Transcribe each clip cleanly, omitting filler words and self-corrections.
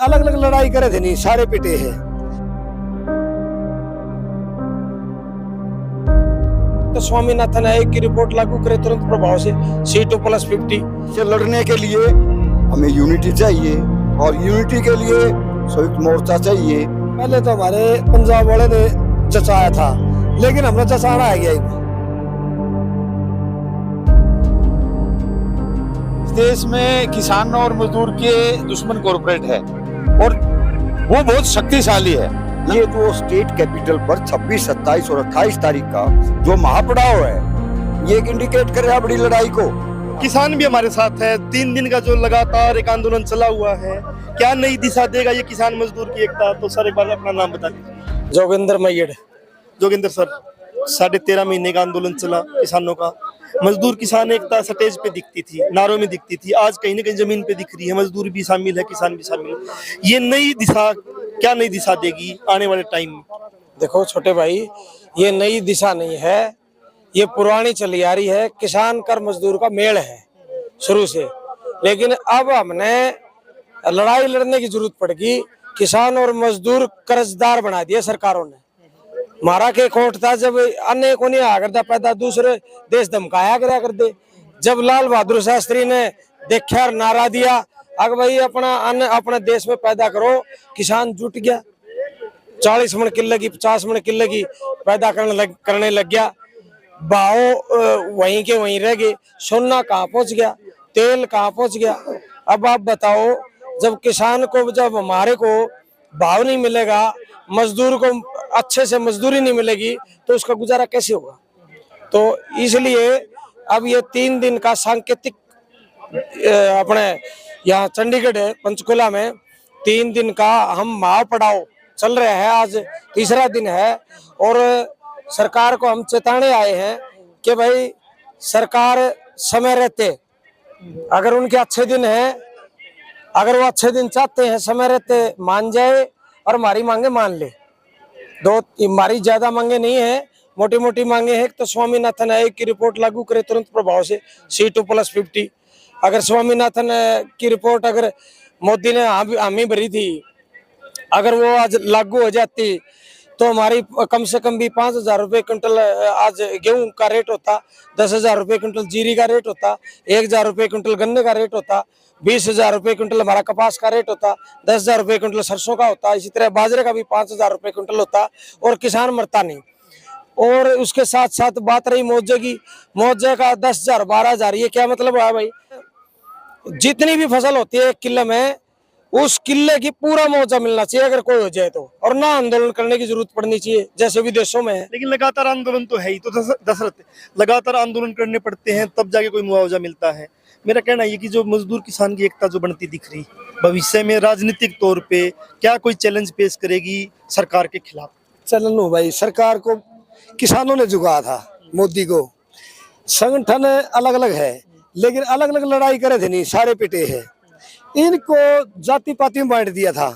अलग अलग लड़ाई करे थे नहीं, सारे पिटे हैं। तो स्वामीनाथन आयोग की रिपोर्ट लागू करे तुरंत प्रभाव से C2+50 से लड़ने के लिए हमें यूनिटी चाहिए और यूनिटी के लिए संयुक्त मोर्चा चाहिए। पहले तो हमारे पंजाब वाले ने जचाया था, लेकिन हमने जचाना है गया। देश में किसान और मजदूर के दुश्मन कॉर्पोरेट है और वो बहुत शक्तिशाली है। ये जो स्टेट कैपिटल पर 26, 27 और 28 तारीख का जो महापड़ाव है, ये एक इंडिकेट कर रहा है बड़ी लड़ाई को। किसान भी हमारे साथ है। 3 दिन का जो लगातार एक आंदोलन चला हुआ है, क्या नई दिशा देगा ये किसान मजदूर की एकता? तो सर एक बार अपना नाम बता दीजिए। जोगिंदर मैयड़। जोगिंदर सर, 13.5 महीने का आंदोलन चला किसानों का। मजदूर किसान एकता स्टेज पे दिखती थी, नारों में दिखती थी, आज कहीं ना कहीं जमीन पे दिख रही है। मजदूर भी शामिल है, किसान भी शामिल है। ये नई दिशा, क्या नई दिशा देगी आने वाले टाइम में? देखो छोटे भाई, ये नई दिशा नहीं है, ये पुरानी चली आ रही है। किसान कर मजदूर का मेल है शुरू से, लेकिन अब हमने लड़ाई लड़ने की जरूरत पड़ेगी। किसान और मजदूर कर्जदार बना दिया सरकारों ने। मारा के खोट था जब अन्य को नहीं आ करता पैदा, दूसरे देश धमकाया करा कर दे। जब लाल बहादुर शास्त्री ने देखा और नारा दिया, अगर भाई अपना अन्न अपने देश में पैदा करो, किसान जुट गया। 40 मन किलो की, 50 मन किलो की पैदा करने लग गया। भाव वहीं के वहीं रह गए। सोना कहाँ पहुंच गया, तेल कहाँ पहुंच गया। अब आप बताओ, जब किसान को, जब हमारे को भाव नहीं मिलेगा, मजदूर को अच्छे से मजदूरी नहीं मिलेगी, तो उसका गुजारा कैसे होगा? तो इसलिए अब ये 3 दिन का सांकेतिक अपने यहाँ चंडीगढ़ पंचकुला में 3 दिन का हम महापड़ाव चल रहे हैं। आज तीसरा दिन है और सरकार को हम चेताने आए हैं कि भाई सरकार समय रहते, अगर उनके अच्छे दिन हैं, अगर वो अच्छे दिन चाहते हैं, समय रहते मान जाए और हमारी मांगे मान ले। हमारी ज्यादा मांगे नहीं है, मोटी मोटी मांगे हैं। तो स्वामीनाथन आयोग की रिपोर्ट लागू करे तुरंत प्रभाव से C2+50। अगर स्वामीनाथन की रिपोर्ट अगर मोदी ने हामी भरी थी, अगर वो आज लागू हो जाती तो हमारी कम से कम भी 5,000 रुपये क्विंटल आज गेहूं का रेट होता, 10,000 रुपये क्विंटल जीरी का रेट होता, 1,000 रुपये क्विंटल गन्ने का रेट होता, 20,000 रुपये क्विंटल हमारा कपास का रेट होता, 10,000 रुपये क्विंटल सरसों का होता। इसी तरह बाजरे का भी 5,000 रुपये क्विंटल होता और किसान मरता नहीं। और उसके साथ साथ बात रही मुआवजे की, मुआवजे का 10,000, 12,000, ये क्या मतलब है भाई? जितनी भी फसल होती है 1 किले में, उस किले की पूरा मुआवजा मिलना चाहिए अगर कोई हो जाए तो, और ना आंदोलन करने की जरूरत पड़नी चाहिए जैसे विदेशों में है। लेकिन लगातार आंदोलन तो है ही। तो दशरथ, लगातार आंदोलन करने पड़ते हैं तब जाके कोई मुआवजा मिलता है। मेरा कहना ये कि जो मजदूर किसान की एकता जो बनती दिख रही, भविष्य में राजनीतिक तौर पे क्या कोई चैलेंज पेश करेगी सरकार के खिलाफ? चलन हो भाई, सरकार को किसानों ने झुकाया था, मोदी को। संगठन अलग अलग है, लेकिन अलग अलग लड़ाई करे थे नहीं, सारे पिटे हैं। इनको जाति पाति में बांट दिया था।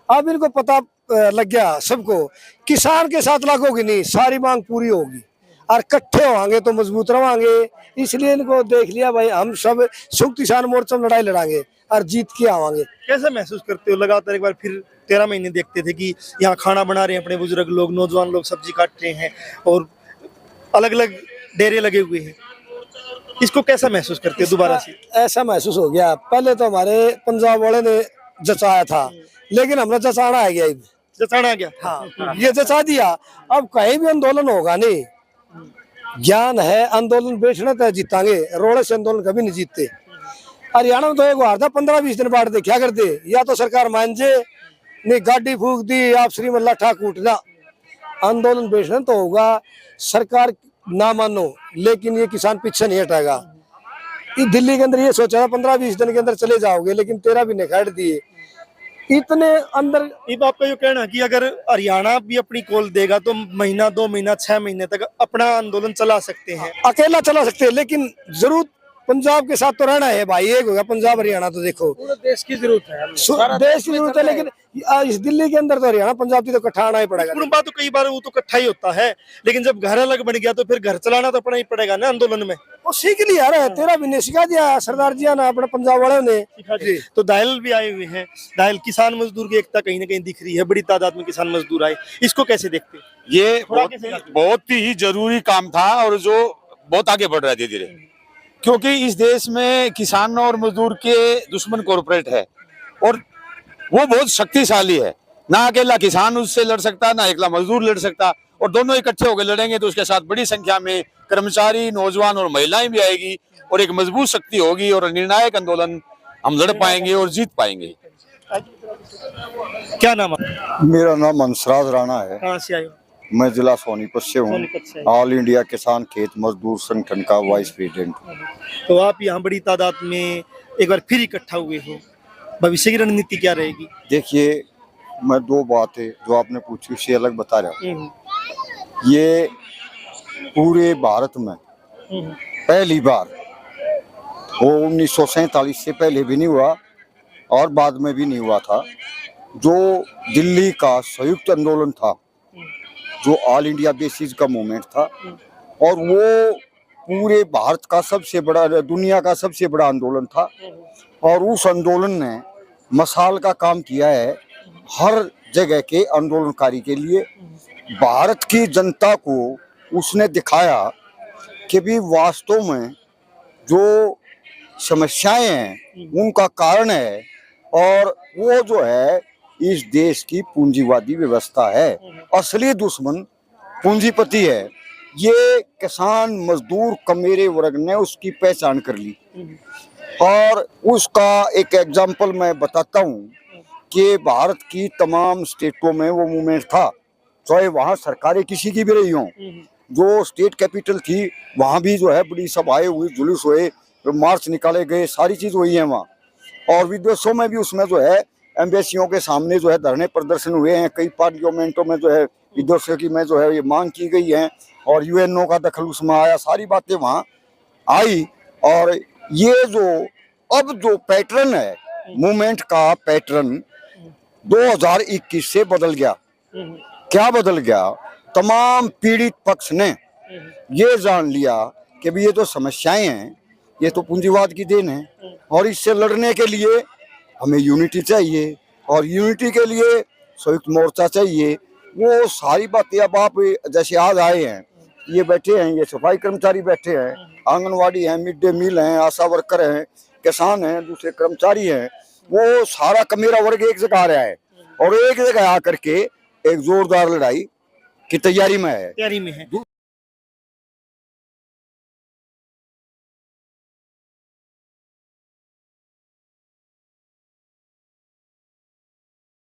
अब इनको पता लग गया सबको, किसान के साथ लागोगी नहीं, सारी मांग पूरी होगी और इकट्ठे होंगे तो मजबूत रहोगे। इसलिए इनको देख लिया भाई, हम सब संयुक्त किसान मोर्चा में लड़ाई लड़ांगे और जीत के आवांगे। कैसे महसूस करते हो? लगातार एक बार फिर 13 महीने देखते थे कि यहाँ खाना बना रहे हैं अपने बुजुर्ग लोग, नौजवान लोग सब्जी काट रहे हैं और अलग अलग डेरे लगे हुए हैं। इसको कैसा महसूस करते हो दोबारा से? ऐसा महसूस हो गया, पहले तो हमारे पंजाब वाले ने जचाया था, लेकिन हमने जचाना है गया। जचाना गया, हाँ, ये जचा दिया। अब कहीं भी आंदोलन होगा नहीं, ज्ञान है, आंदोलन बैठने तक जीतांगे, रोड़े से आंदोलन कभी नहीं जीतते। हरियाणा में तो एक बार था 15-20 दिन बाद देखा करते, या तो सरकार मान जे नहीं, गाड़ी फूक दी, आप श्री मल्ला ठाक उठना। आंदोलन बैठना तो होगा, सरकार ना मानो, लेकिन ये किसान पीछे नहीं हटेगा। दिल्ली के अंदर ये सोचा था 15-20 दिन के अंदर चले जाओगे, लेकिन 13 भी नहीं काट दिए इतने अंदर। ये आपका ये कहना कि अगर हरियाणा भी अपनी कॉल देगा तो महीना, 2 महीना, 6 महीने तक अपना आंदोलन चला सकते हैं, अकेला चला सकते हैं, लेकिन जरूरत पंजाब के साथ तो रहना है भाई, एक होगा पंजाब हरियाणा, तो देखो पूरे देश की जरूरत है हमें। देश की जरूरत है, लेकिन इस दिल्ली के अंदर तो हरियाणा पंजाब की तो इकट्ठा आना ही पड़ेगा। कुटुंबा तो कई बार वो तो इकट्ठा ही होता है, लेकिन जब घर अलग बन गया तो फिर घर चलाना तो अपना ही पड़ेगा ना आंदोलन में। वो सीख लिया रे, तेरा भी ने सिखा दिया सरदार जी ने, अपने पंजाब वालों ने। तो दायल भी आए हुए हैं, दायल किसान मजदूर की एकता कहीं ना कहीं दिख रही है, बड़ी तादाद में किसान मजदूर आए, इसको कैसे देखते हैं? ये थोड़ा बहुत ही जरूरी काम था और जो बहुत आगे बढ़ रहा है धीरे धीरे, क्योंकि इस देश में किसान और मजदूर के दुश्मन कॉरपोरेट है और वो बहुत शक्तिशाली है। ना अकेला किसान उससे लड़ सकता, ना अकेला मजदूर लड़ सकता, और दोनों इकट्ठे होकर लड़ेंगे तो उसके साथ बड़ी संख्या में कर्मचारी, नौजवान और महिलाएं भी आएगी और एक मजबूत शक्ति होगी और निर्णायक आंदोलन हम लड़ पाएंगे और जीत पाएंगे। क्या नाम है? मेरा नाम हंसराज राणा है, कहाँ से आए हो? मैं जिला सोनीपत से हूँ। सोनीपत से। ऑल इंडिया किसान खेत मजदूर संगठन का वाइस प्रेसिडेंट। तो आप यहाँ बड़ी तादाद में एक बार फिर इकट्ठा हुए हो, भविष्य की रणनीति क्या रहेगी? देखिए, मैं दो बातें जो आपने पूछी उससे अलग बता रहा हूँ। ये पूरे भारत में पहली बार, वो 1947 से पहले भी नहीं हुआ और बाद में भी नहीं हुआ था, जो दिल्ली का संयुक्त आंदोलन था, जो ऑल इंडिया बेसिस का मूवमेंट था, और वो पूरे भारत का सबसे बड़ा, दुनिया का सबसे बड़ा आंदोलन था। और उस आंदोलन ने मसाल का काम किया है हर जगह के आंदोलनकारी के लिए। भारत की जनता को उसने दिखाया कि भी वास्तव में जो समस्याएं हैं उनका कारण है, और वो जो है इस देश की पूंजीवादी व्यवस्था है। असली दुश्मन पूंजीपति है। ये किसान मजदूर कमेरे वर्ग ने उसकी पहचान कर ली, और उसका एक एग्जाम्पल मैं बताता हूँ कि भारत की तमाम स्टेटों में वो मूवमेंट था, चाहे वहाँ सरकारें किसी की भी रही हों। जो स्टेट कैपिटल थी वहाँ भी जो है बड़ी सभाएं हुई, जुलूस हुए, मार्च निकाले गए, सारी चीज हुई है वहाँ। और विदेशों में भी उसमें जो है एम्बेसियों के सामने जो है धरने प्रदर्शन हुए हैं। कई पार्लियामेंटों में जो है विदेशों की में जो है ये मांग की गई है, और यूएनओ का दखल उसमें आया, सारी बातें वहाँ आई। और ये जो अब जो पैटर्न है मूवमेंट का, पैटर्न 2021 से बदल गया। क्या बदल गया? तमाम पीड़ित पक्ष ने ये जान लिया कि भी ये तो समस्याएं हैं, ये तो पूंजीवाद की देन है, और इससे लड़ने के लिए हमें यूनिटी चाहिए, और यूनिटी के लिए संयुक्त मोर्चा चाहिए। वो सारी बातें अब आप जैसे आज आए हैं, ये बैठे हैं, ये सफाई कर्मचारी बैठे हैं, आंगनवाड़ी हैं, मिड डे मील हैं, आशा वर्कर हैं, किसान हैं, दूसरे कर्मचारी हैं, वो सारा कमेरा वर्ग एक जगह आ रहा है और एक जगह आकर के एक जोरदार लड़ाई की तैयारी में है।